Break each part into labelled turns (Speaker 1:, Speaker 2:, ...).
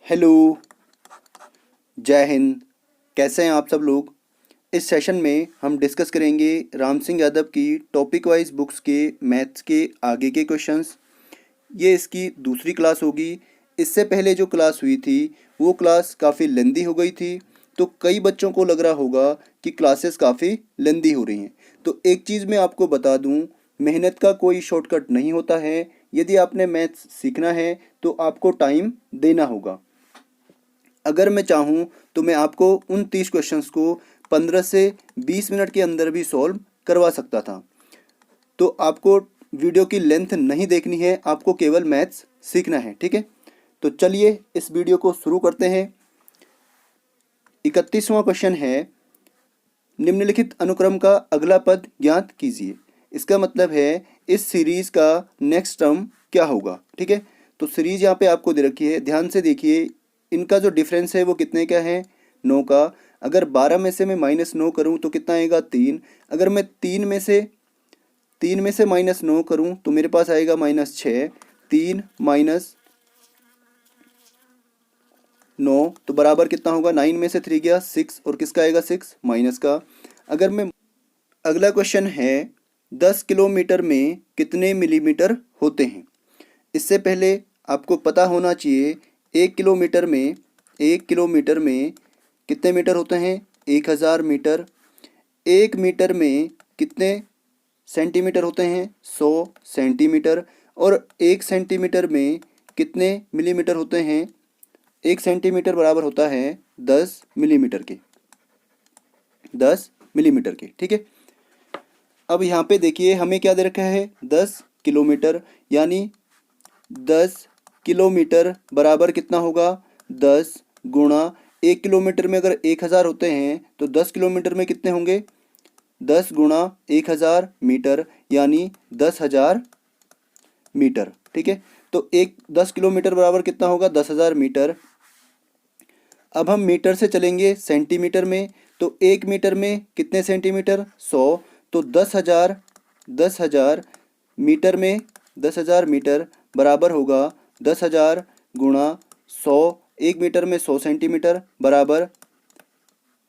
Speaker 1: Hello, जय हिंद। कैसे हैं आप सब लोग। इस सेशन में हम डिस्कस करेंगे राम सिंह यादव की टॉपिक वाइज बुक्स के मैथ्स के आगे के क्वेश्चंस। ये इसकी दूसरी क्लास होगी। इससे पहले जो क्लास हुई थी वो क्लास काफ़ी लेंदी हो गई थी, तो कई बच्चों को लग रहा होगा कि क्लासेस काफ़ी लेंदी हो रही हैं। तो एक चीज़ मैं आपको बता दूं, मेहनत का कोई शॉर्टकट नहीं होता है। यदि आपने मैथ्स सीखना है तो आपको टाइम देना होगा। अगर मैं चाहूँ तो मैं आपको उन 30 क्वेश्चंस को 15 से 20 मिनट के अंदर भी सॉल्व करवा सकता था। तो आपको वीडियो की लेंथ नहीं देखनी है, आपको केवल मैथ्स सीखना है, ठीक है। तो चलिए इस वीडियो को शुरू करते हैं। 31वां क्वेश्चन है, निम्नलिखित अनुक्रम का अगला पद ज्ञात कीजिए। इसका मतलब है इस सीरीज का नेक्स्ट टर्म क्या होगा, ठीक है। तो सीरीज यहाँ पे आपको दे रखी है, ध्यान से देखिए। इनका जो डिफरेंस है वो कितने का है, 9 का। अगर 12 में से मैं -9 करूँ तो कितना आएगा, 3। अगर मैं 3 में से -9 करूँ तो मेरे पास आएगा -6। 3 माइनस 9 तो बराबर कितना होगा, 9 में से 3 गया 6, और किसका आएगा 6 माइनस का। अगर मैं अगला क्वेश्चन है, 10 किलोमीटर में कितने मिलीमीटर होते हैं। इससे पहले आपको पता होना चाहिए 1 किलोमीटर में कितने मीटर होते हैं, 1000 मीटर। 1 मीटर में कितने सेंटीमीटर होते हैं, 100 सेंटीमीटर। और 1 सेंटीमीटर में कितने मिलीमीटर होते हैं, 1 सेंटीमीटर बराबर होता है 10 मिलीमीटर के, 10 मिलीमीटर के, ठीक है। अब यहाँ पे देखिए हमें क्या दे रखा है, 10 किलोमीटर, यानी 10 किलोमीटर बराबर कितना होगा, 10 गुणा 1 किलोमीटर में अगर 1000 होते हैं तो 10 किलोमीटर में कितने होंगे, 10 गुणा 1000 मीटर, यानी 10,000 मीटर, ठीक है। तो 10 किलोमीटर बराबर कितना होगा, 10,000 मीटर। अब हम मीटर से चलेंगे सेंटीमीटर में, तो 1 मीटर में कितने सेंटीमीटर, 100। तो 10,000 मीटर में 10,000 मीटर बराबर होगा 10,000 गुणा 100। 1 मीटर में 100 सेंटीमीटर बराबर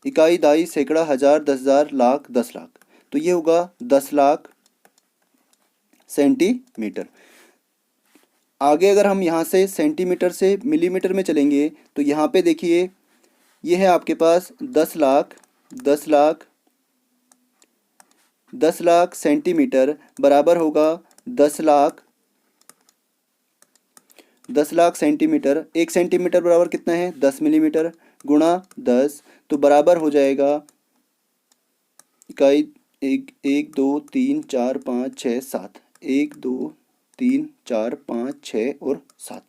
Speaker 1: इकाई, दाई, सैकड़ा, हज़ार, 10,000, लाख, 10 लाख। तो ये होगा 10 लाख सेंटीमीटर। आगे अगर हम यहाँ से सेंटीमीटर से मिलीमीटर में चलेंगे तो यहाँ पे देखिए ये है आपके पास 10 लाख, 10 लाख, 10 लाख सेंटीमीटर बराबर होगा 10 लाख, 10 लाख सेंटीमीटर। 1 सेंटीमीटर बराबर कितना है, 10 मिलीमीटर, गुणा 10, तो बराबर हो जाएगा इकाई, 1 2 3 4 5 6 7, 1 2 3 4 5 6 और 7,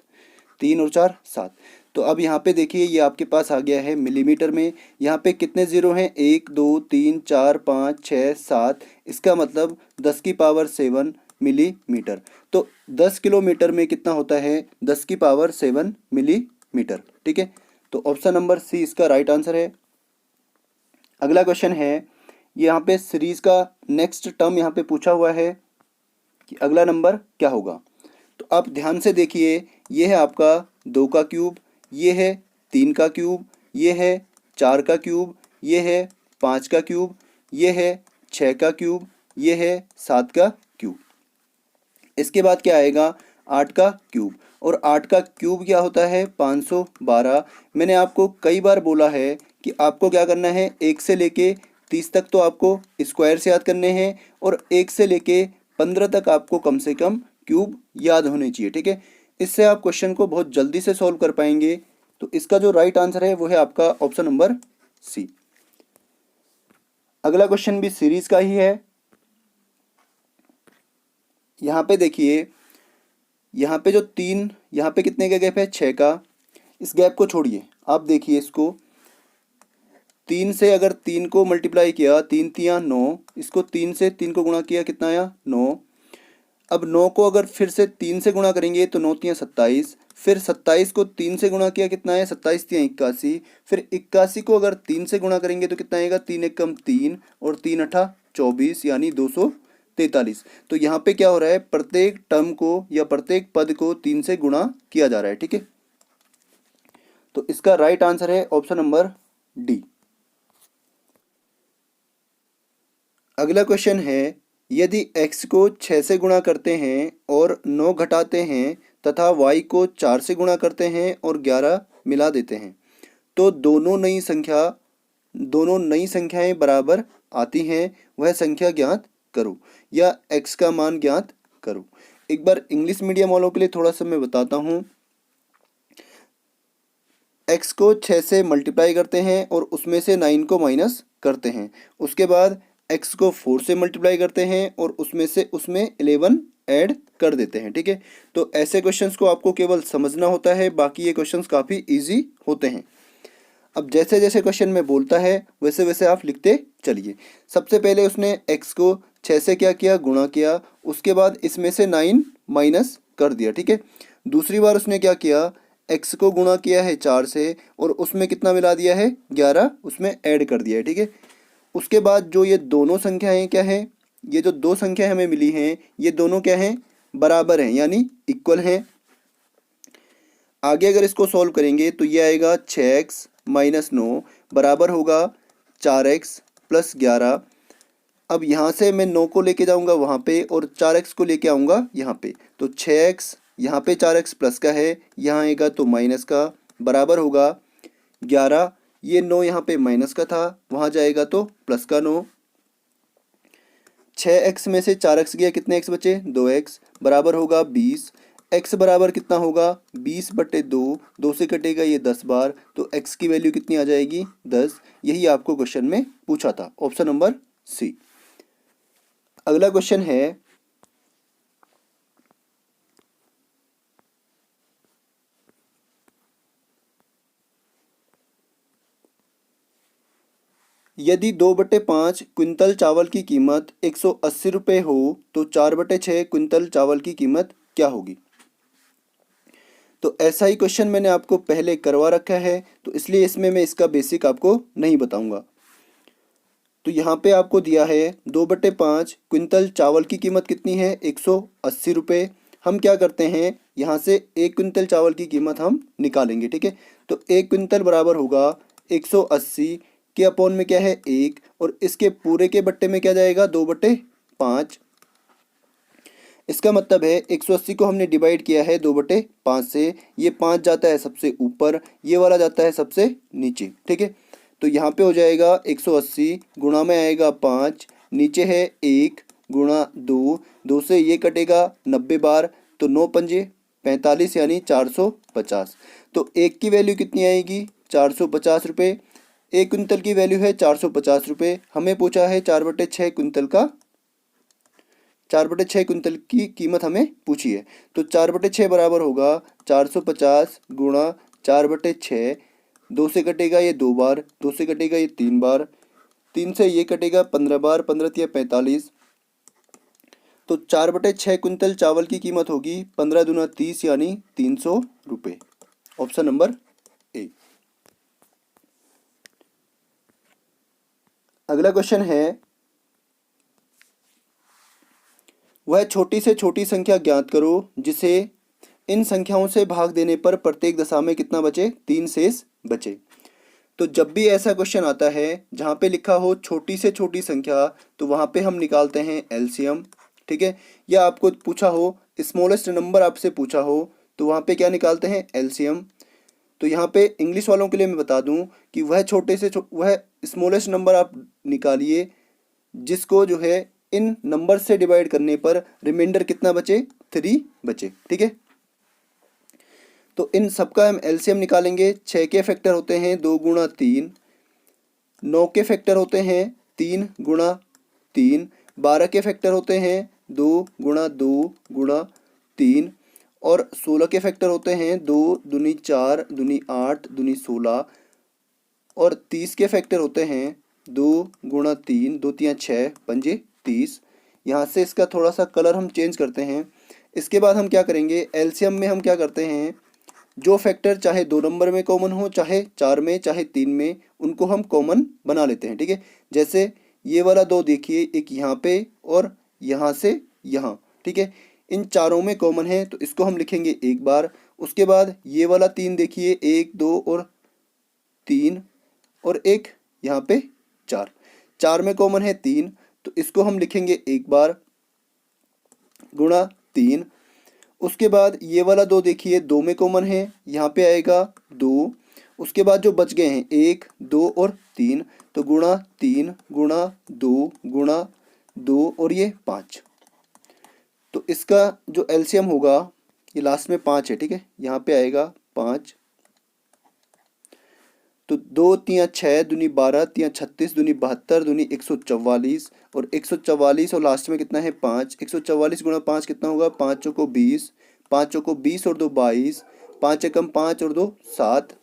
Speaker 1: 3 और 4 7। तो अब यहाँ पे देखिए ये आपके पास आ गया है मिलीमीटर में। यहाँ पे कितने ज़ीरो हैं, 1 2 3 4 5 6 7। इसका मतलब 10 की पावर 7 मिलीमीटर। तो 10 किलोमीटर में कितना होता है, 10 की पावर 7 मिलीमीटर, ठीक है। तो ऑप्शन नंबर सी इसका राइट आंसर है। अगला क्वेश्चन है, यहाँ पे सीरीज का नेक्स्ट टर्म यहाँ पे पूछा हुआ है कि अगला नंबर क्या होगा। तो आप ध्यान से देखिए, ये है आपका 2 का क्यूब, ये है 3 का क्यूब, ये है 4 का क्यूब, ये है 5 का क्यूब, ये है 6 का क्यूब, ये है 7 का क्यूब। इसके बाद क्या आएगा, 8 का क्यूब। और 8 का क्यूब क्या होता है, 512। मैंने आपको कई बार बोला है कि आपको क्या करना है, 1 से लेके 30 तक तो आपको स्क्वायर से याद करने हैं, और 1 से लेके 15 तक आपको कम से कम क्यूब याद होने चाहिए, ठीक है। इससे आप क्वेश्चन को बहुत जल्दी से सॉल्व कर पाएंगे। तो इसका जो राइट आंसर है वो है आपका ऑप्शन नंबर सी। अगला क्वेश्चन भी सीरीज का ही है। यहाँ पे देखिए, यहाँ पे जो 3, यहाँ पे कितने का गैप है, 6 का। इस गैप को छोड़िए, आप देखिए इसको, 3 से अगर 3 को मल्टीप्लाई किया, 3 तियाँ 9, इसको 3 से 3 को गुणा किया, कितना आया, 9। अब 9 को अगर फिर से 3 से गुणा करेंगे तो 9 तियाँ 27, फिर 27 को 3 से गुणा किया, कितना है, 27 तियाँ 81, फिर 81 को अगर 3 से गुणा करेंगे तो कितना आएगा, 3 एकम 3 और 3 अठा 24, यानी 243। तो यहाँ पे क्या हो रहा है, प्रत्येक टर्म को या प्रत्येक पद को 3 से गुणा किया जा रहा है, ठीक है। तो इसका राइट आंसर है ऑप्शन नंबर डी। अगला क्वेश्चन है, यदि x को 6 से गुणा करते हैं और 9 घटाते हैं तथा y को 4 से गुणा करते हैं और 11 मिला देते हैं, तो दोनों नई संख्याएं बराबर आती हैं, वह संख्या ज्ञात करो या x का मान ज्ञात करो। एक बार इंग्लिश मीडियम वालों के लिए थोड़ा सा मैं बताता हूँ। x को 6 से मल्टीप्लाई करते हैं और उसमें से 9 को माइनस करते हैं। उसके बाद x को 4 से मल्टीप्लाई करते हैं और उसमें 11 ऐड कर देते हैं। ठीक है, तो ऐसे क्वेश्चंस को आपको केवल समझना होता है, बाकी ये क्वेश्चंस काफ़ी इजी होते हैं। अब जैसे जैसे क्वेश्चन में बोलता है वैसे वैसे आप लिखते चलिए। सबसे पहले उसने x को 6 से क्या किया, गुणा किया, उसके बाद इसमें से 9 माइनस कर दिया। ठीक है, दूसरी बार उसने क्या किया, x को गुणा किया है 4 से और उसमें कितना मिला दिया है, 11 उसमें ऐड कर दिया है। ठीक है, उसके बाद जो ये दोनों संख्याएं क्या हैं, ये जो दो संख्याएं हमें मिली हैं ये दोनों क्या हैं, बराबर हैं यानी इक्वल हैं। आगे अगर इसको सॉल्व करेंगे तो ये आएगा 6x माइनस 9 बराबर होगा 4x प्लस 11। अब यहाँ से मैं 9 को लेके जाऊँगा वहाँ पे और 4x को लेके आऊँगा यहाँ पे, तो 6x यहाँ पे 4x प्लस का है, यहाँ आएगा तो माइनस का, बराबर होगा 11। ये 9 यहाँ पे माइनस का था, वहाँ जाएगा तो प्लस का 9। 6x में से 4x गया, कितने x बचे, 2x, बराबर होगा 20। x बराबर कितना होगा, 20/2, 2 से कटेगा ये 10 बार, तो x की वैल्यू कितनी आ जाएगी, 10। यही आपको क्वेश्चन में पूछा था, ऑप्शन नंबर सी। अगला क्वेश्चन है, यदि 2/5 क्विंटल चावल की कीमत 180 रुपये हो तो 4/6 क्विंटल चावल की कीमत क्या होगी। तो ऐसा ही क्वेश्चन मैंने आपको पहले करवा रखा है, तो इसलिए इसमें मैं इसका बेसिक आपको नहीं बताऊंगा। तो यहाँ पे आपको दिया है 2/5 क्विंटल चावल की कीमत कितनी है, 180 रुपये। हम क्या करते हैं, यहाँ से 1 क्विंटल चावल की कीमत हम निकालेंगे। ठीक है, तो 1 क्विंटल बराबर होगा 180 के अपॉन में क्या है 1, और इसके पूरे के बट्टे में क्या जाएगा, 2/5। इसका मतलब है 180 को हमने डिवाइड किया है 2/5 से, ये 5 जाता है सबसे ऊपर, ये वाला जाता है सबसे नीचे। ठीक है, तो यहाँ पे हो जाएगा 180 गुणा में आएगा 5, नीचे है 1 गुणा 2, 2 से ये कटेगा 90 बार, तो 9 पंजे 45 यानी 450। तो 1 की वैल्यू कितनी आएगी, 450 रुपये। 1 क्विंटल की वैल्यू है 450 रुपये। हमें पूछा है 4/6 क्विंटल का, 4/6 क्विंटल की कीमत हमें पूछी है, तो 4/6 बराबर होगा 450 गुणा 4/6। 2 से कटेगा ये 2 बार, 2 से कटेगा ये 3 बार, 3 से ये कटेगा 15 बार, 15 तिया 45। तो 4/6 क्विंटल चावल की कीमत होगी 15 दूना 30 यानी 300 रुपये, ऑप्शन नंबर ए। अगला क्वेश्चन है, वह छोटी से छोटी संख्या ज्ञात करो जिसे इन संख्याओं से भाग देने पर प्रत्येक दशा में कितना बचे, 3 शेष बचे। तो जब भी ऐसा क्वेश्चन आता है जहाँ पे लिखा हो छोटी से छोटी संख्या, तो वहाँ पे हम निकालते हैं एलसीएम। ठीक है, या आपको पूछा हो स्मॉलेस्ट नंबर आपसे पूछा हो, तो वहाँ पे क्या निकालते हैं, एलसीएम। तो यहाँ पे इंग्लिश वालों के लिए मैं बता दूँ कि वह स्मॉलेस्ट नंबर आप निकालिए जिसको जो है इन नंबर से डिवाइड करने पर रिमाइंडर कितना बचे, 3 बचे। ठीक है, तो इन सबका हम एलसीएम निकालेंगे। 6 के फैक्टर होते हैं 2 गुणा 3, 9 के फैक्टर होते हैं 3 गुणा 3, 12 के फैक्टर होते हैं 2 गुणा 2 गुणा 3, और 16 के फैक्टर होते हैं 2 दूनी 4 दूनी 8 दूनी 16, और 30 के फैक्टर होते हैं 2 गुणा 3, 2 तियाँ 6 पंजे 30। यहाँ से इसका थोड़ा सा कलर हम चेंज करते हैं। इसके बाद हम क्या करेंगे, एलसीएम में हम क्या करते हैं, जो फैक्टर चाहे 2 नंबर में कॉमन हो, चाहे 4 में, चाहे 3 में, उनको हम कॉमन बना लेते हैं। ठीक है, जैसे ये वाला 2 देखिए, एक यहाँ पे और यहाँ से यहाँ। ठीक है, इन चारों में कॉमन है तो इसको हम लिखेंगे एक बार। उसके बाद ये वाला 3 देखिए, 1 2 और 3 और एक यहाँ पे 4, 4 में कॉमन है 3, तो इसको हम लिखेंगे एक बार गुणा 3। उसके बाद ये वाला 2 देखिए 2 में कॉमन है, यहाँ पे आएगा 2। उसके बाद जो बच गए हैं 1 2 और 3, तो गुणा 3 गुणा 2 गुणा 2 और ये 5। तो इसका जो एलसीएम होगा ये लास्ट में 5 है, ठीक है, यहाँ पे आएगा 5। तो 2 3 6 दूनी 12 3 36 दूनी 72 दूनी 144 और 144 और लास्ट में कितना है 5। 144 गुणा 5 कितना होगा, 5 चौको 20, 5 चौको 20 और 2 22, 5 एकम 5 और 2 7।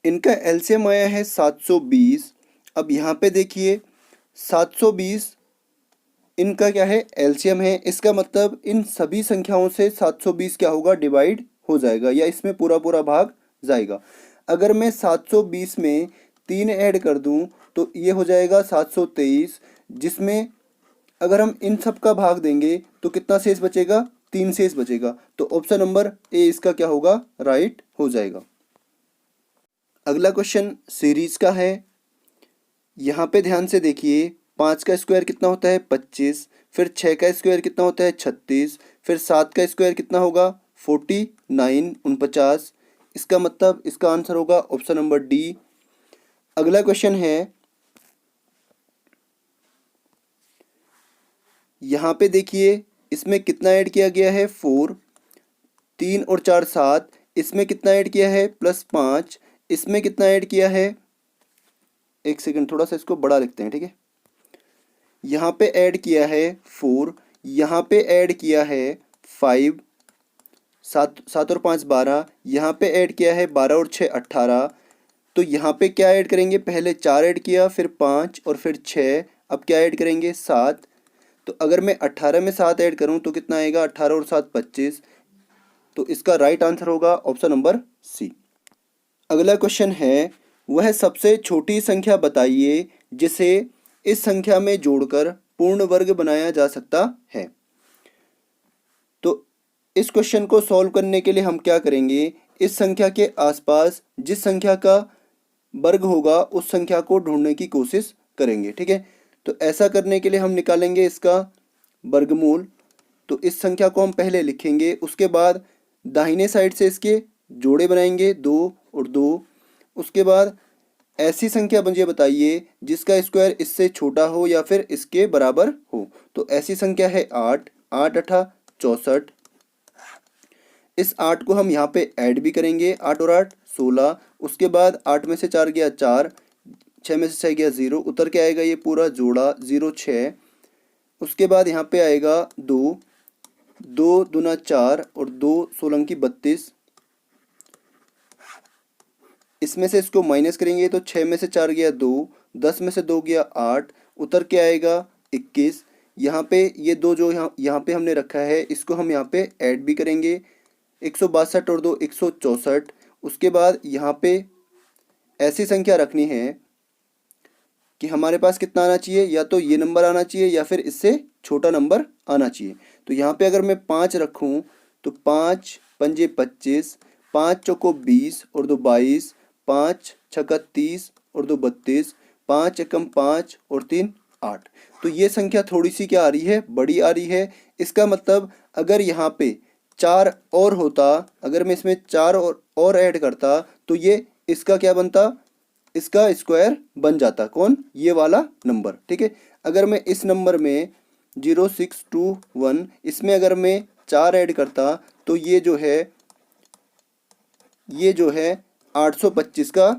Speaker 1: इनका एलसीएम आया है 720। अब यहाँ पे देखिए 720 इनका क्या है, एलसीएम है। इसका मतलब इन सभी संख्याओं से 720 क्या होगा, डिवाइड हो जाएगा या इसमें पूरा पूरा भाग जाएगा। अगर मैं 720 में 3 ऐड कर दूं तो ये हो जाएगा 723, जिसमें अगर हम इन सब का भाग देंगे तो कितना शेष बचेगा, 3 शेष बचेगा। तो ऑप्शन नंबर ए इसका क्या होगा, राइट हो जाएगा। अगला क्वेश्चन सीरीज का है। यहाँ पे ध्यान से देखिए, 5 का स्क्वायर कितना होता है 25, फिर 6 का स्क्वायर कितना होता है 36, फिर 7 का स्क्वायर कितना होगा 49 49। इसका मतलब इसका आंसर होगा ऑप्शन नंबर डी। अगला क्वेश्चन है, यहाँ पे देखिए इसमें कितना ऐड किया गया है 4, 3 और 4 7, इसमें कितना ऐड किया है +5, इसमें कितना ऐड किया है, एक सेकंड थोड़ा सा इसको बड़ा लिखते हैं, ठीक है। यहाँ पे ऐड किया है 4, यहाँ पे ऐड किया है 5, 7 और 5 12, यहाँ पे ऐड किया है 12 और 6 18। तो यहाँ पे क्या ऐड करेंगे, पहले 4 ऐड किया, फिर 5 और फिर 6, अब क्या ऐड करेंगे 7। तो अगर मैं 18 में 7 ऐड करूँ तो कितना आएगा, 18 और 7 25। तो इसका राइट आंसर होगा ऑप्शन नंबर सी। अगला क्वेश्चन है, वह सबसे छोटी संख्या बताइए जिसे इस संख्या में जोड़कर पूर्ण वर्ग बनाया जा सकता है। तो इस क्वेश्चन को सॉल्व करने के लिए हम क्या करेंगे, इस संख्या के आसपास जिस संख्या का वर्ग होगा उस संख्या को ढूंढने की कोशिश करेंगे, ठीक है। तो ऐसा करने के लिए हम निकालेंगे इसका वर्गमूल। तो इस संख्या को हम पहले लिखेंगे, उसके बाद दाहिने साइड से इसके जोड़े बनाएंगे 2 और 2। उसके बाद ऐसी संख्या मुझे बताइए जिसका स्क्वायर इससे छोटा हो या फिर इसके बराबर हो। तो ऐसी संख्या है 8, 8 8 64। इस 8 को हम यहाँ पे ऐड भी करेंगे, 8 और 8 16। उसके बाद 8 में से 4 गया 4, 6 में से 6 गया 0, उतर के आएगा ये पूरा जोड़ा 0 6। उसके बाद यहाँ पे आएगा 2, 2 दूना 4 और 2 16 की 32। इसमें से इसको माइनस करेंगे तो 6 में से 4 गया 2, 10 में से 2 गया 8, उतर के आएगा 21। यहाँ पे ये 2 जो यहाँ पे हमने रखा है इसको हम यहाँ पे ऐड भी करेंगे, 162 और 2 164। उसके बाद यहाँ पे ऐसी संख्या रखनी है कि हमारे पास कितना आना चाहिए, या तो ये नंबर आना चाहिए या फिर इससे छोटा नंबर आना चाहिए। तो यहाँ पे अगर मैं 5 रखूँ तो 5 पंजे 25, 5 चौको 20 और 2 22, 5 छक्का 30 और 2 32, 5 एकम 5 और 3 8। तो ये संख्या थोड़ी सी क्या आ रही है, बड़ी आ रही है। इसका मतलब अगर यहाँ पे 4 और होता, अगर मैं इसमें 4 और ऐड करता तो ये इसका क्या बनता, इसका स्क्वायर बन जाता, कौन, ये वाला नंबर, ठीक है। अगर मैं इस नंबर में 0621 इसमें अगर मैं 4 ऐड करता तो ये जो है 825 का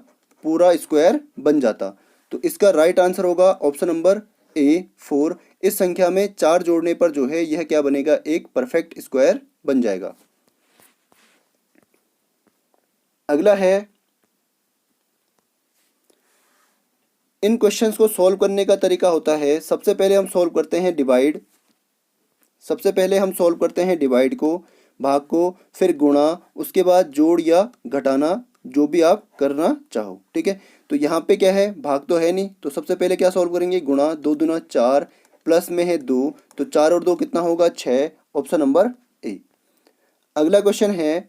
Speaker 1: पूरा स्क्वायर बन जाता। तो इसका राइट आंसर होगा ऑप्शन नंबर ए 4। इस संख्या में 4 जोड़ने पर जो है यह क्या बनेगा, एक परफेक्ट स्क्वायर बन जाएगा। अगला है, इन क्वेश्चंस को सॉल्व करने का तरीका होता है, सबसे पहले हम सॉल्व करते हैं डिवाइड। सबसे पहले हम सॉल्व करते हैं डिवाइड को, भाग को, फिर गुणा, उसके बाद जोड़ या घटाना, जो भी आप करना चाहो, ठीक है। तो यहाँ पे क्या है, भाग तो है नहीं, तो सबसे पहले क्या सॉल्व करेंगे, गुणा, 2 दूना 4, प्लस में है 2, तो 4 और 2 कितना होगा 6, ऑप्शन नंबर ए। अगला क्वेश्चन है,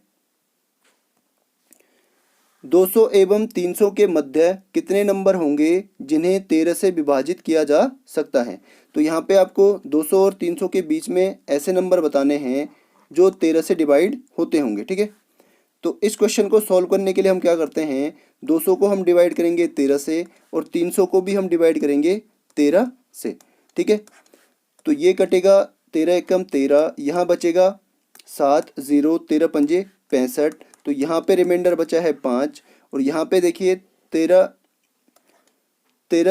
Speaker 1: 200 एवं 300 के मध्य कितने नंबर होंगे जिन्हें 13 से विभाजित किया जा सकता है। तो यहाँ पे आपको 200 और 300 के बीच में ऐसे नंबर बताने हैं जो 13 से डिवाइड होते होंगे, ठीक है। तो इस क्वेश्चन को सॉल्व करने के लिए हम क्या करते हैं, 200 को हम डिवाइड करेंगे 13 से और 300 को भी हम डिवाइड करेंगे 13 से, ठीक है। तो ये कटेगा 13 एकम 13, यहाँ बचेगा 7, 0, 13 पंजे 65, तो यहाँ पे रिमाइंडर बचा है 5 और यहाँ पे देखिए 13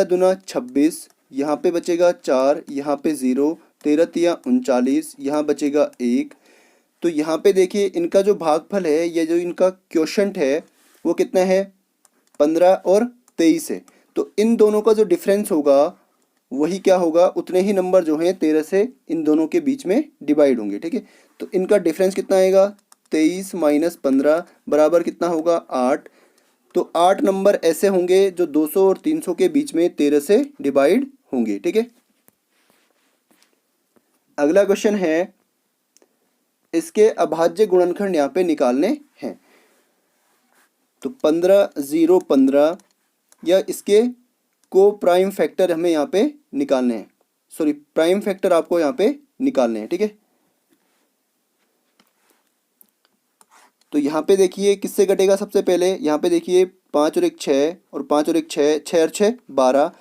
Speaker 1: दूना 26, यहाँ पे बचेगा 4, यहाँ पे 0, 13 तिया 39, यहाँ बचेगा 1। तो यहाँ पे देखिए इनका जो भागफल है, ये जो इनका क्वोशंट है वो कितना है, 15 और 23 है। तो इन दोनों का जो डिफरेंस होगा वही क्या होगा, उतने ही नंबर जो हैं 13 से इन दोनों के बीच में डिवाइड होंगे, ठीक है। तो इनका डिफरेंस कितना आएगा, 23 माइनस 15 बराबर कितना होगा, 8। तो 8 नंबर ऐसे होंगे जो 200 और 300 के बीच में 13 से डिवाइड होंगे, ठीक है। अगला क्वेश्चन है, इसके अभाज्य गुणनखंड यहाँ पे निकालने हैं। तो 15, 0, 15 या इसके को प्राइम फैक्टर हमें यहाँ पे निकालने हैं, सॉरी प्राइम फैक्टर आपको यहाँ पे निकालने हैं, ठीक है। तो यहाँ पे देखिए किससे कटेगा, सबसे पहले यहाँ पे देखिए 5 और 1 6 और 5 और 1 6, 6 और 6 12।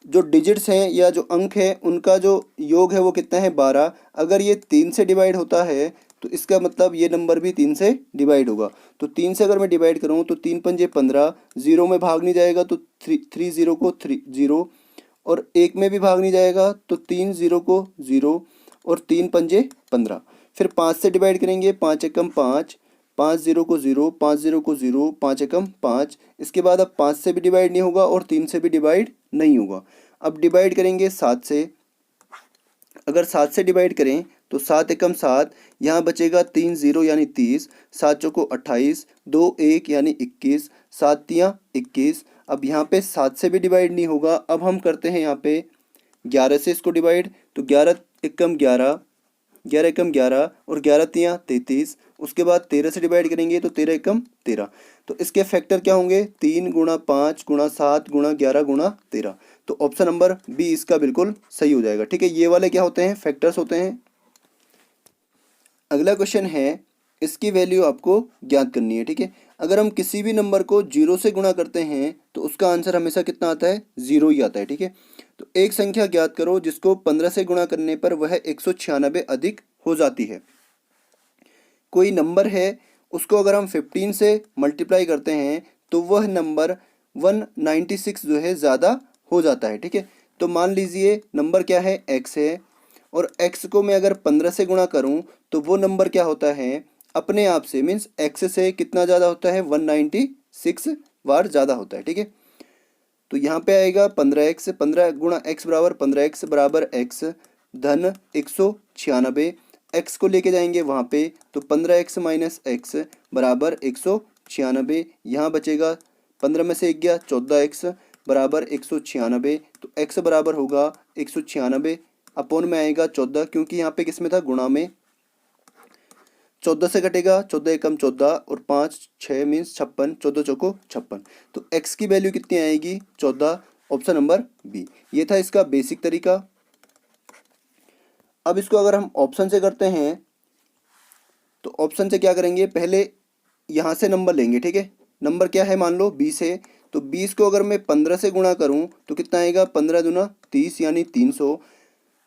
Speaker 1: जो डिजिट्स हैं या जो अंक है उनका जो योग है वो कितना है, 12। अगर ये 3 से डिवाइड होता है तो इसका मतलब ये नंबर भी 3 से डिवाइड होगा। तो 3 से अगर मैं डिवाइड करूँ तो 3 पंजे 15, 0 में भाग नहीं जाएगा तो 3 0 को 3 0 और 1 में भी भाग नहीं जाएगा तो 3 0 को 0 और 3 पंजे 15। फिर 5 से डिवाइड करेंगे, 5 एकम 5, 5 0 को 0, 5 0 को 0, 5 एकम 5। इसके बाद अब 5 से भी डिवाइड नहीं होगा और 3 से भी डिवाइड नहीं होगा। अब डिवाइड करेंगे 7 से, अगर 7 से डिवाइड करें तो 7 एकम 7, यहाँ बचेगा 3 0 यानी 30, 7 चौको 28, 2 1 यानी 21, 7 तियाँ 21। अब यहाँ पे 7 से भी डिवाइड नहीं होगा। अब हम करते हैं यहाँ पे 11 से इसको डिवाइड, तो 11 एकम 11, 11 एकम 11 और 11 तियाँ 33। उसके बाद 13 से डिवाइड करेंगे तो 13 एकम 13। तो इसके फैक्टर क्या होंगे, 3 गुणा 5 गुणा 7 गुणा 11 गुणा 13। तो ऑप्शन नंबर बी इसका बिल्कुल सही हो जाएगा, ठीक है। ये वाले क्या होते हैं, फैक्टर्स होते हैं। अगला क्वेश्चन है, इसकी वैल्यू आपको ज्ञात करनी है, ठीक है। अगर हम किसी भी नंबर को 0 से गुणा करते हैं तो उसका आंसर हमेशा कितना आता है, 0 ही आता है, ठीक है। तो एक संख्या ज्ञात करो जिसको 15 से गुणा करने पर वह 196 अधिक हो जाती है। कोई नंबर है, उसको अगर हम 15 से मल्टीप्लाई करते हैं तो वह नंबर 196 जो है ज़्यादा हो जाता है, ठीक है। तो मान लीजिए नंबर क्या है, x है, और x को मैं अगर 15 से गुणा करूं तो वो नंबर क्या होता है, अपने आप से मीन्स x से कितना ज़्यादा होता है, 196 बार ज़्यादा होता है, ठीक है। तो यहाँ पे आएगा 15x, 15 गुणा x बराबर 15x बराबर x धन 196। x को लेके जाएंगे वहाँ पे तो 15x माइनस एक्स बराबर 196। यहाँ बचेगा 15 में से 1 गया 14x बराबर 196। तो x बराबर होगा 196 अपोन में आएगा 14, क्योंकि यहाँ पे किस में था, गुणा में। 14 से कटेगा, 14 एकम 14 और 5 6 मीन्स 56, 14 चौको 56। तो x की वैल्यू कितनी आएगी, 14, ऑप्शन नंबर बी। ये था इसका बेसिक तरीका। अब इसको अगर हम ऑप्शन से करते हैं तो ऑप्शन से क्या करेंगे, पहले यहाँ से नंबर लेंगे, ठीक है। नंबर क्या है, मान लो 20 है, तो 20 को अगर मैं 15 से गुणा करूँ तो कितना आएगा, 15 दूना 30 यानी 300।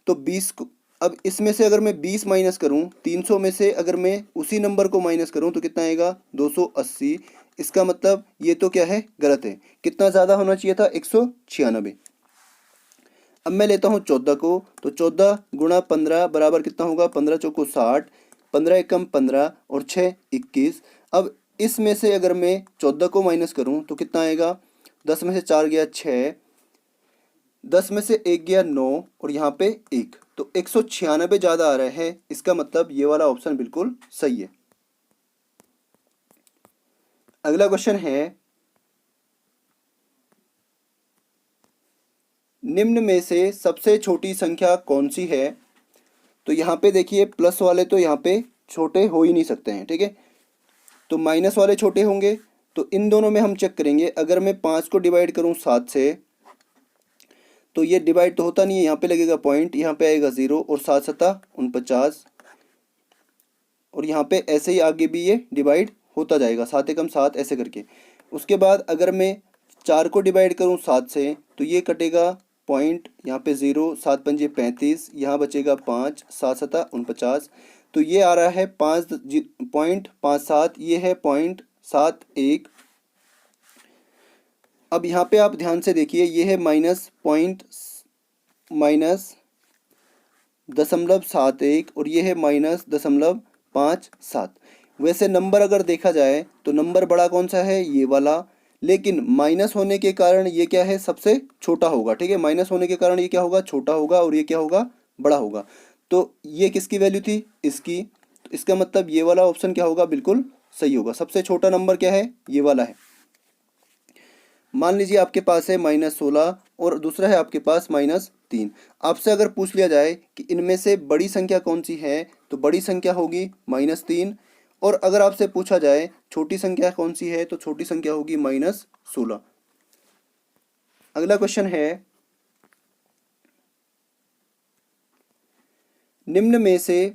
Speaker 1: तो 20 को अब इसमें से अगर मैं 20 माइनस करूँ, 300 में से अगर मैं उसी नंबर को माइनस करूँ तो कितना आएगा, 280। इसका मतलब ये तो क्या है, गलत है। कितना ज़्यादा होना चाहिए था, 196। अब मैं लेता हूँ 14 को, तो 14 गुणा 15 बराबर कितना होगा, 15 चौको 60, 15 एकम 15 और 6 21। अब इसमें से अगर मैं 14 को माइनस करूँ तो कितना आएगा, 10 में से 4 गया 6, 10 में से 1 गया 9 और यहाँ पे 1, तो 196 ज़्यादा आ रहा है। इसका मतलब ये वाला ऑप्शन बिल्कुल सही है। अगला क्वेश्चन है, निम्न में से सबसे छोटी संख्या कौन सी है। तो यहाँ पे देखिए प्लस वाले तो यहाँ पे छोटे हो ही नहीं सकते हैं, ठीक है। तो माइनस वाले छोटे होंगे, तो इन दोनों में हम चेक करेंगे, अगर मैं 5 को डिवाइड करूँ 7 से तो ये डिवाइड तो होता नहीं है, यहाँ पे लगेगा पॉइंट, यहाँ पे आएगा 0 और 7 सता 49, और यहाँ पे ऐसे ही आगे भी ये डिवाइड होता जाएगा, 7 एकम 7 ऐसे करके। उसके बाद अगर मैं 4 को डिवाइड करूँ 7 से तो ये कटेगा पॉइंट, यहाँ पे 0, 7 पंजे 35, यहाँ बचेगा 5, 7 सता 49, तो ये आ रहा है 5.57, ये है 0.71। अब यहाँ पे आप ध्यान से देखिए, ये है -0.71 और ये है -0.57। वैसे नंबर अगर देखा जाए तो नंबर बड़ा कौन सा है, ये वाला, लेकिन माइनस होने के कारण ये क्या है, सबसे छोटा होगा। ठीक है, माइनस होने के कारण ये क्या होगा, छोटा होगा, और ये क्या होगा, बड़ा होगा। तो ये किसकी वैल्यू थी, इसकी। तो इसका मतलब ये वाला ऑप्शन क्या होगा, बिल्कुल सही होगा। सबसे छोटा नंबर क्या है, ये वाला है। मान लीजिए आपके पास है -16 और दूसरा है आपके पास -3। आपसे अगर पूछ लिया जाए कि इनमें से बड़ी संख्या कौन सी है, तो बड़ी संख्या होगी -3, और अगर आपसे पूछा जाए छोटी संख्या कौन सी है, तो छोटी संख्या होगी -16। अगला क्वेश्चन है, निम्न में से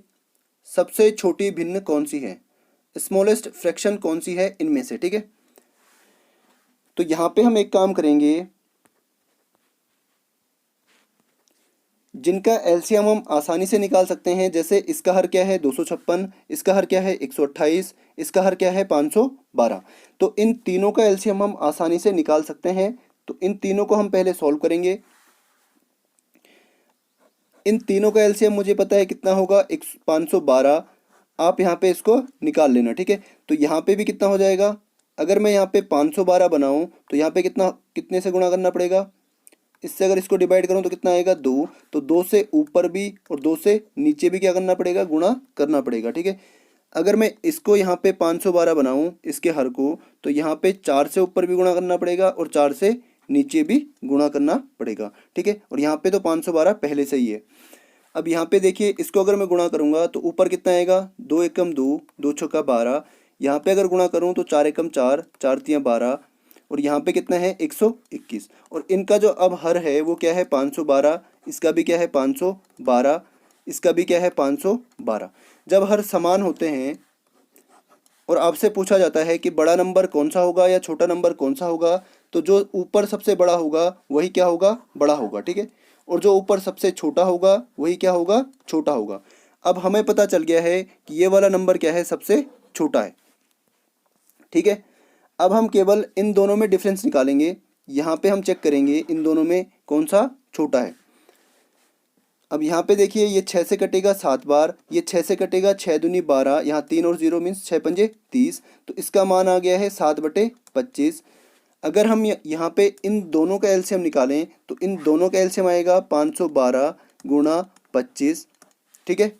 Speaker 1: सबसे छोटी भिन्न कौन सी है, स्मॉलेस्ट फ्रैक्शन कौन सी है इनमें से। ठीक है, तो यहाँ पे हम एक काम करेंगे, जिनका एलसीएम हम आसानी से निकाल सकते हैं। जैसे इसका हर क्या है 256, इसका हर क्या है 128, इसका हर क्या है 512। तो इन तीनों का एलसीएम हम आसानी से निकाल सकते हैं। तो इन तीनों को हम पहले सॉल्व करेंगे। इन तीनों का एलसीएम मुझे पता है कितना होगा, 512। आप यहाँ पे इसको निकाल लेना। ठीक है, तो यहाँ पे भी कितना हो जाएगा, अगर मैं यहाँ पे 512 बनाऊँ तो यहाँ पे कितने से गुणा करना पड़ेगा, इससे अगर इसको डिवाइड करूँ तो कितना आएगा, 2। तो 2 से ऊपर भी और 2 से नीचे भी क्या करना पड़ेगा, गुणा करना पड़ेगा। ठीक है, अगर मैं इसको यहाँ पे 512 बनाऊँ इसके हर को, तो यहाँ पे 4 से ऊपर भी गुणा करना पड़ेगा और 4 से नीचे भी गुणा करना पड़ेगा। ठीक है, और यहाँ पे तो 512 पहले से ही है। अब यहाँ पे देखिए, इसको अगर मैं गुणा करूँगा तो ऊपर कितना आएगा, 2 एकम 2, 2 छक्का 12। यहाँ पे अगर गुणा करूँ तो 4 एकम 4, 4 तियाँ 12, और यहाँ पे कितना है 121। और इनका जो अब हर है वो क्या है 512, इसका भी क्या है 512, इसका भी क्या है 512। जब हर समान होते हैं और आपसे पूछा जाता है कि बड़ा नंबर कौन सा होगा या छोटा नंबर कौन सा होगा, तो जो ऊपर सबसे बड़ा होगा वही क्या होगा, बड़ा होगा। ठीक है, और जो ऊपर सबसे छोटा होगा वही क्या होगा, छोटा होगा। अब हमें पता चल गया है कि ये वाला नंबर क्या है, सबसे छोटा है। ठीक है, अब हम केवल इन दोनों में डिफरेंस निकालेंगे। यहाँ पे हम चेक करेंगे इन दोनों में कौन सा छोटा है। अब यहाँ पे देखिए, ये 6 से कटेगा 7 बार, ये 6 से कटेगा 6 दूनी 12, यहाँ 3 और 0 मीन्स 6 पंजे 30। तो इसका मान आ गया है 7/25। अगर हम यहाँ पे इन दोनों का एलसीएम निकालें तो इन दोनों का एलसीएम आएगा 512 गुणा 25। ठीक है,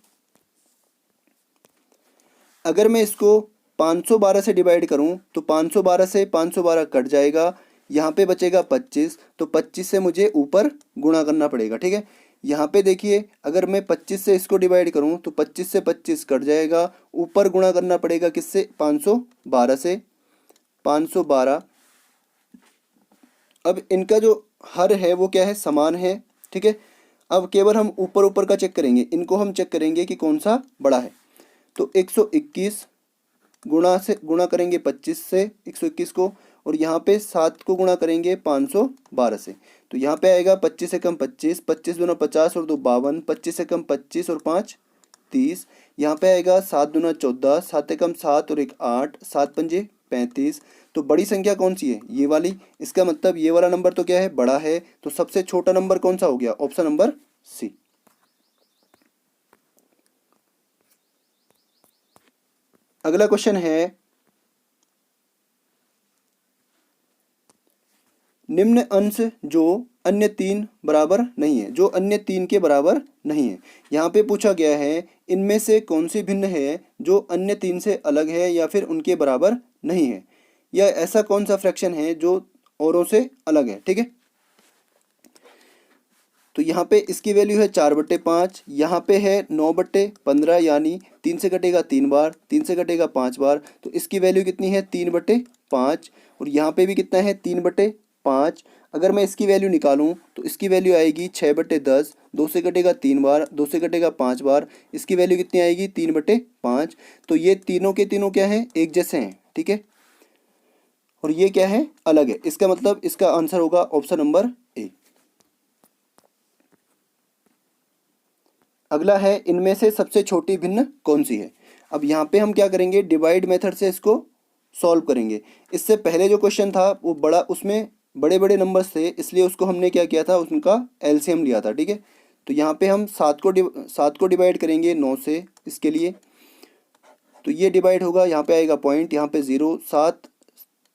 Speaker 1: अगर मैं इसको 512 से डिवाइड करूं तो 512 से 512 कट जाएगा, यहाँ पे बचेगा 25। तो 25 से मुझे ऊपर गुणा करना पड़ेगा। ठीक है, यहाँ पे देखिए, अगर मैं 25 से इसको डिवाइड करूं तो 25 से 25 कट जाएगा, ऊपर गुणा करना पड़ेगा किससे, 512 से, 512। अब इनका जो हर है वो क्या है, समान है। ठीक है, अब केवल हम ऊपर ऊपर का चेक करेंगे, इनको हम चेक करेंगे कि कौन सा बड़ा है। तो 121 गुणा करेंगे 25 से 121 को, और यहाँ पे 7 को गुणा करेंगे 512 से। तो यहाँ पे आएगा 25 से कम 25, 25 दूना 50 और 2 52, 25 से कम 25 और 5 30। यहाँ पे आएगा 7 दूना 14, 7 कम 7 और 1 8, 7 पंजे 35। तो बड़ी संख्या कौन सी है, ये वाली। इसका मतलब ये वाला नंबर तो क्या है, बड़ा है। तो सबसे छोटा नंबर कौन सा हो गया, ऑप्शन नंबर सी। अगला क्वेश्चन है, निम्न अंश जो अन्य तीन बराबर नहीं है, जो अन्य तीन के बराबर नहीं है। यहाँ पे पूछा गया है इनमें से कौन सी भिन्न है जो अन्य तीन से अलग है या फिर उनके बराबर नहीं है, या ऐसा कौन सा फ्रैक्शन है जो औरों से अलग है। ठीक है, तो यहाँ पे इसकी वैल्यू है 4/5, यहाँ पे है 9/15 यानी 3 से कटेगा 3 बार, 3 से कटेगा 5 बार, तो इसकी वैल्यू कितनी है 3/5। और यहाँ पे भी कितना है 3/5। अगर मैं इसकी वैल्यू निकालूं तो इसकी वैल्यू आएगी 6/10। 2 से कटेगा 3 बार, 2 से कटेगा 5 बार, इसकी वैल्यू कितनी आएगी 3/5। तो ये तीनों के तीनों क्या हैं, एक जैसे हैं, ठीक है। और ये क्या है, अलग है। इसका मतलब इसका आंसर होगा ऑप्शन नंबर ए। अगला है, इनमें से सबसे छोटी भिन्न कौन सी है। अब यहाँ पे हम क्या करेंगे, डिवाइड मेथड से इसको सॉल्व करेंगे। इससे पहले जो क्वेश्चन था वो बड़ा, उसमें बड़े बड़े नंबर्स थे, इसलिए उसको हमने क्या किया था, उनका एलसीएम लिया था, ठीक है। तो यहाँ पे हम 7 को डिवाइड करेंगे 9 से, इसके लिए तो ये डिवाइड होगा, यहाँ पे आएगा पॉइंट, यहाँ पे 0, 7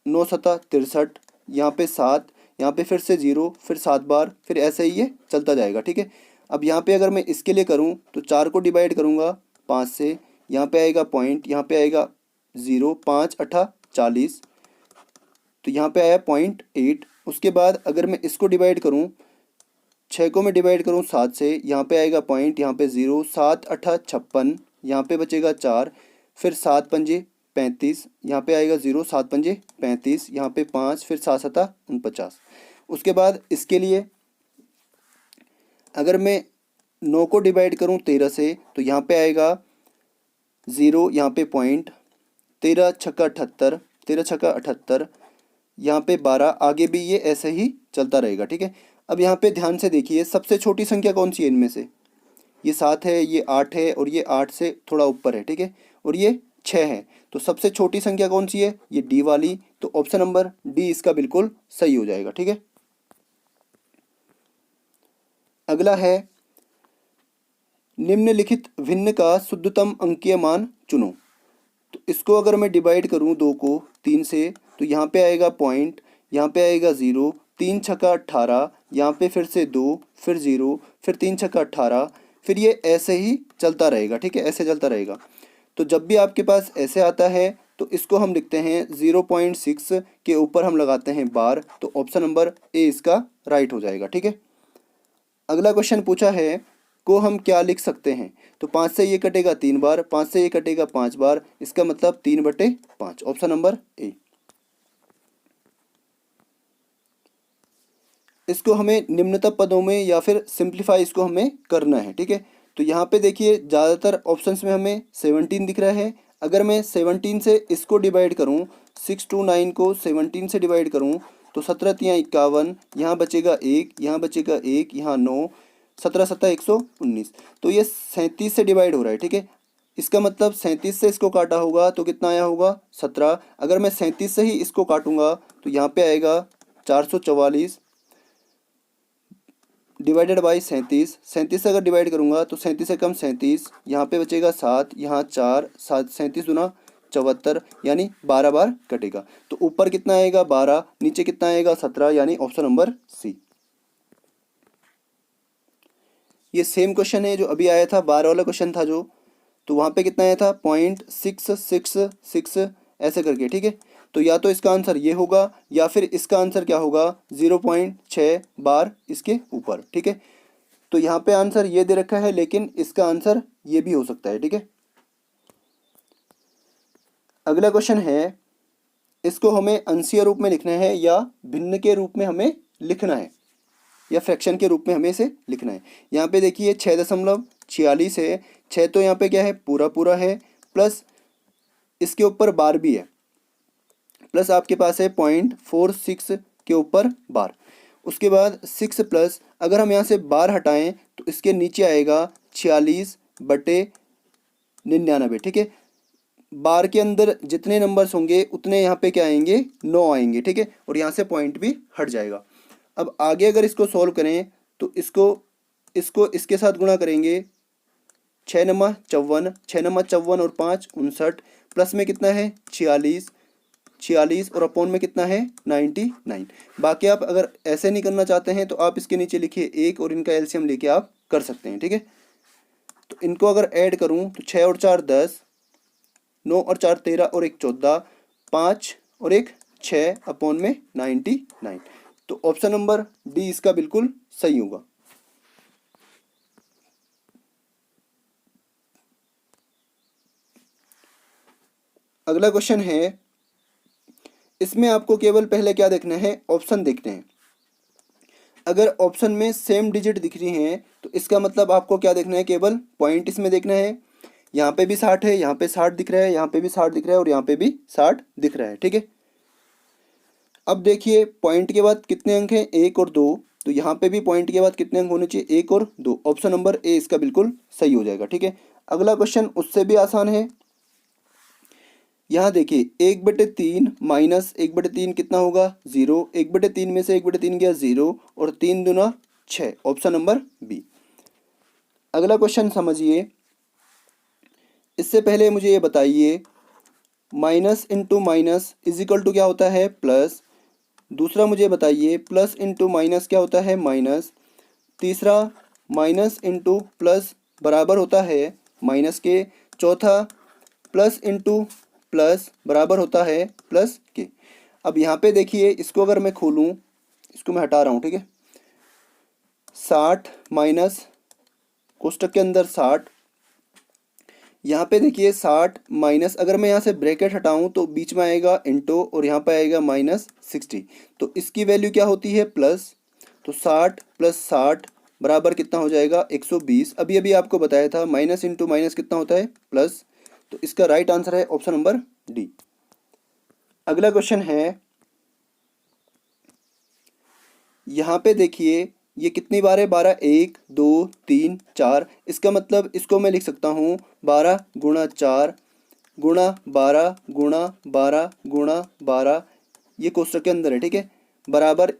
Speaker 1: 9 7 63, यहाँ पे 7, यहाँ पे फिर से 0, फिर 7 बार, फिर ऐसे ही ये चलता जाएगा, ठीक है। अब यहाँ पे अगर मैं इसके लिए करूँ तो 4 को डिवाइड करूँगा 5 से, यहाँ पे आएगा पॉइंट, यहाँ पे आएगा 0, 5 8 40, तो यहाँ पे आया 0.8। उसके बाद अगर मैं इसको डिवाइड करूँ, 6 को मैं डिवाइड करूँ 7 से, यहाँ पे आएगा पॉइंट, यहाँ पे 0, 7 8 56, यहाँ पे बचेगा 4, फिर 7 पंजे 35, यहाँ पे आएगा 0, 7 पंजे 35, यहाँ पे 5, फिर 7 7 49। उसके बाद इसके लिए अगर मैं 9 को डिवाइड करूँ 13 से, तो यहाँ पे आएगा 0, यहाँ पे पॉइंट, 13 छक्का 78, 13 छक्का 78, यहाँ पे 12, आगे भी ये ऐसे ही चलता रहेगा, ठीक है। अब यहाँ पे ध्यान से देखिए, सबसे छोटी संख्या कौन सी है इनमें से, ये 7 है, ये 8 है, और ये 8 से थोड़ा ऊपर है, ठीक है, और ये 6 है। तो सबसे छोटी संख्या कौन सी है, ये डी वाली। तो ऑप्शन नंबर डी इसका बिल्कुल सही हो जाएगा, ठीक है। अगला है, निम्नलिखित भिन्न का शुद्धतम अंकीय मान चुनो। तो इसको अगर मैं डिवाइड करूँ 2 को 3 से, तो यहाँ पे आएगा पॉइंट, यहाँ पे आएगा 0, 3 छक्का 18, यहाँ पे फिर से 2, फिर 0, फिर 3 छक्का 18, फिर ये ऐसे ही चलता रहेगा, ठीक है, ऐसे चलता रहेगा। तो जब भी आपके पास ऐसे आता है तो इसको हम लिखते हैं 0.6 के ऊपर हम लगाते हैं बार। तो ऑप्शन नंबर ए इसका राइट हो जाएगा, ठीक है। अगला क्वेश्चन पूछा है, को हम क्या लिख सकते हैं। तो 5 से ये कटेगा 3 बार, 5 से ये कटेगा 5 बार, इसका मतलब 3/5, ऑप्शन नंबर ए। इसको हमें निम्नतम पदों में या फिर सिंप्लीफाई इसको हमें करना है, ठीक है। तो यहाँ पे देखिए ज़्यादातर ऑप्शंस में हमें 17 दिख रहा है। अगर मैं 17 से इसको डिवाइड करूँ, 6 to 9 को 17 से डिवाइड करूँ, तो 17 तियाँ 51, यहाँ बचेगा 1, यहाँ बचेगा 1, यहाँ 9, 17 7 119। तो ये 37 से डिवाइड हो रहा है, ठीक है। इसका मतलब 37 से इसको काटा होगा तो कितना आया होगा 17। अगर मैं 37 से ही इसको काटूंगा तो यहाँ पे आएगा 444 डिवाइडेड बाई 37। 37 से अगर डिवाइड करूंगा तो 37 से कम 37, यहाँ पे बचेगा 7, यहाँ 4, 7 37 दूना 74, यानी 12 बार कटेगा। तो ऊपर कितना आएगा 12, नीचे कितना आएगा 17, यानी ऑप्शन नंबर सी। ये सेम क्वेश्चन है जो अभी आया था, 12 वाला क्वेश्चन था जो, तो वहाँ पे कितना आया था 0.666 ऐसे करके, ठीक है। तो या तो इसका आंसर ये होगा या फिर इसका आंसर क्या होगा 0.6 बार इसके ऊपर, ठीक है। तो यहाँ पे आंसर ये दे रखा है, लेकिन इसका आंसर ये भी हो सकता है, ठीक है। अगला क्वेश्चन है, इसको हमें अंशीय रूप में लिखना है या भिन्न के रूप में हमें लिखना है, या फ्रैक्शन के रूप में हमें इसे लिखना है। यहाँ पे देखिए 6.46 है, 6 तो यहाँ पे क्या है पूरा पूरा है, प्लस इसके ऊपर बार भी है, प्लस आपके पास है 0.46 के ऊपर बार। उसके बाद 6 प्लस, अगर हम यहाँ से बार हटाएं तो इसके नीचे आएगा 46/99, ठीक है। बार के अंदर जितने नंबर्स होंगे उतने यहाँ पे क्या आएंगे 9 आएंगे, ठीक है, और यहाँ से पॉइंट भी हट जाएगा। अब आगे अगर इसको सॉल्व करें तो इसको इसको इसके साथ गुणा करेंगे, 6 नमा 54, 6 नमा 54 और 5 59, प्लस में कितना है 46, 46 और अपॉन में कितना है 99। बाकी आप अगर ऐसे नहीं करना चाहते हैं तो आप इसके नीचे लिखिए 1 और इनका एलसीएम लेके आप कर सकते हैं, ठीक है। तो इनको अगर ऐड करूं तो 6 और 4 10, 9 और 4 13 और 1 14, 5 और 1 6 अपॉन में 99। तो ऑप्शन नंबर डी इसका बिल्कुल सही होगा। अगला क्वेश्चन है, इसमें आपको केवल पहले क्या देखना है, ऑप्शन देखने हैं। अगर ऑप्शन में सेम डिजिट दिख रही हैं तो इसका मतलब आपको क्या देखना है, केवल पॉइंट इसमें देखना है। यहाँ पे भी 60 है, यहाँ पे 60 दिख रहा है, यहाँ पे भी 60 दिख रहा है और यहाँ पे भी 60 दिख रहा है, ठीक है। अब देखिए पॉइंट के बाद कितने अंक हैं, 1 और 2, तो यहाँ पे भी पॉइंट के बाद कितने अंक होने चाहिए, 1 और 2। ऑप्शन नंबर ए इसका बिल्कुल सही हो जाएगा, ठीक है। अगला क्वेश्चन उससे भी आसान है। यहाँ देखिए 1/3 माइनस 1/3 कितना होगा, 0। 1/3 में से 1/3 गया 0 और 3 दूना 6, ऑप्शन नंबर बी। अगला क्वेश्चन समझिए। इससे पहले मुझे ये बताइए, minus into minus is equal to क्या होता है, प्लस। दूसरा मुझे बताइए, प्लस इंटू माइनस क्या होता है, माइनस। तीसरा, माइनस इंटू प्लस बराबर होता है माइनस के। चौथा, प्लस इंटू प्लस बराबर होता है प्लस के। अब यहाँ पे देखिए, इसको अगर मैं खोलूँ, इसको मैं हटा रहा हूँ, ठीक है। 60 माइनस कोष्टक के अंदर 60, यहाँ पे देखिए 60 माइनस, अगर मैं यहाँ से ब्रैकेट हटाऊँ तो बीच में आएगा इंटू और यहाँ पे आएगा -60, तो इसकी वैल्यू क्या होती है, प्लस। तो 60 + 60 बराबर कितना हो जाएगा, 120। अभी अभी आपको बताया था माइनस इंटू माइनस कितना होता है, प्लस। तो इसका राइट आंसर है ऑप्शन नंबर डी। अगला क्वेश्चन है, यहाँ पे देखिए ये कितनी बार है, 12, 1 2 3 4। इसका मतलब इसको मैं लिख सकता हूँ 12 × 4 × 12 × 12 × 12, ये कोष्टक के अंदर है, ठीक है। बराबर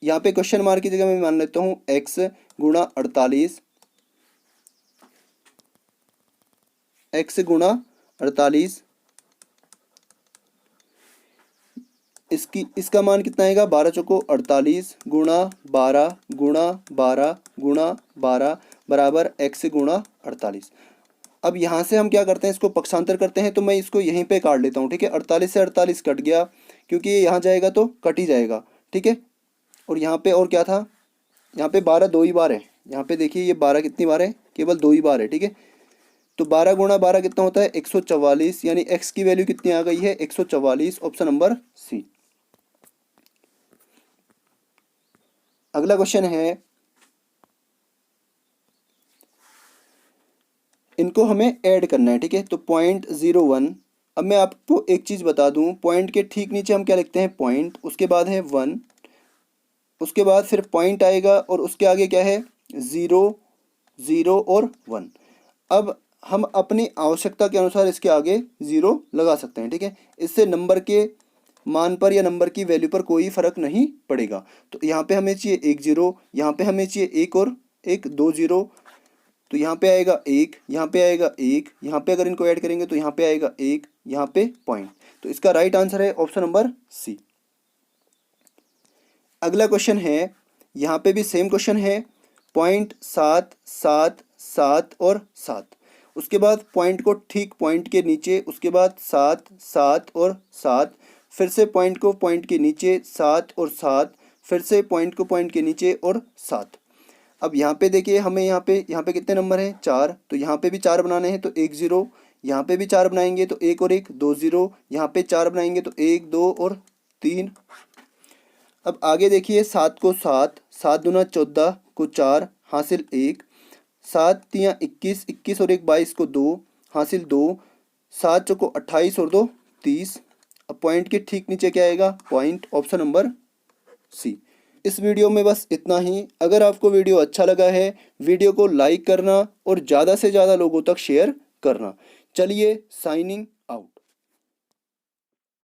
Speaker 1: यहाँ पे क्वेश्चन मार्क की जगह मैं मान लेता हूँ x × 48, x × 48, इसका मान कितना आएगा, 12 चौको 48 × 12 × 12 × 12 बराबर x × 48। अब यहाँ से हम क्या करते हैं, इसको पक्षांतर करते हैं, तो मैं इसको यहीं पे काट लेता हूँ, ठीक है। 48 से 48 कट गया, क्योंकि ये यहाँ जाएगा तो कट ही जाएगा, ठीक है। और यहाँ पे और क्या था, यहाँ पे 12 दो ही बार है। यहाँ पे देखिए ये 12 कितनी बार है, केवल 2 ही बार है, ठीक है। तो 12 × 12 कितना होता है, 144, यानी x की वैल्यू कितनी आ गई है, 144, ऑप्शन नंबर सी। अगला क्वेश्चन है, इनको हमें ऐड करना है, ठीक है। तो 0.01। अब मैं आपको एक चीज़ बता दूं, पॉइंट के ठीक नीचे हम क्या लिखते हैं, पॉइंट, उसके बाद है 1, उसके बाद फिर पॉइंट आएगा और उसके आगे क्या है, 0 0 और 1। अब हम अपनी आवश्यकता के अनुसार इसके आगे 0 लगा सकते हैं, ठीक है। इससे नंबर के मान पर या नंबर की वैल्यू पर कोई फर्क नहीं पड़ेगा। तो यहाँ पे हमें चाहिए 1 0, यहाँ पे हमें चाहिए 1 और 1, 2 0, तो यहाँ पे आएगा 1, यहाँ पे आएगा 1, यहाँ पे अगर इनको ऐड करेंगे तो यहाँ पे आएगा 1, यहाँ पे पॉइंट। तो इसका राइट आंसर है ऑप्शन नंबर सी। अगला क्वेश्चन है, यहाँ पे भी सेम क्वेश्चन है, 0.7 7 7 और 7। उसके बाद पॉइंट को ठीक पॉइंट के नीचे, उसके बाद 7 7 और 7, फिर से पॉइंट को पॉइंट के नीचे 7 और 7, फिर से पॉइंट को पॉइंट के नीचे और 7। अब यहाँ पे देखिए हमें यहाँ पे कितने नंबर हैं, 4, तो यहाँ पे भी 4 बनाने हैं, तो 1 0, यहाँ पे भी 4 बनाएंगे तो 1 और 1 2 0, यहाँ पे 4 बनाएंगे तो 1 2 और 3। अब आगे देखिए 7 को 7, 7 दूना 14 को 4 हासिल 1, 7 तियाँ 21, 21 और 1 22 को 2 हासिल 2, 7 चौको 28 और 2 30। अब पॉइंट के ठीक नीचे क्या आएगा, पॉइंट, ऑप्शन नंबर सी। इस वीडियो में बस इतना ही। अगर आपको वीडियो अच्छा लगा है, वीडियो को लाइक करना और ज़्यादा से ज़्यादा लोगों तक शेयर करना। चलिए, साइनिंग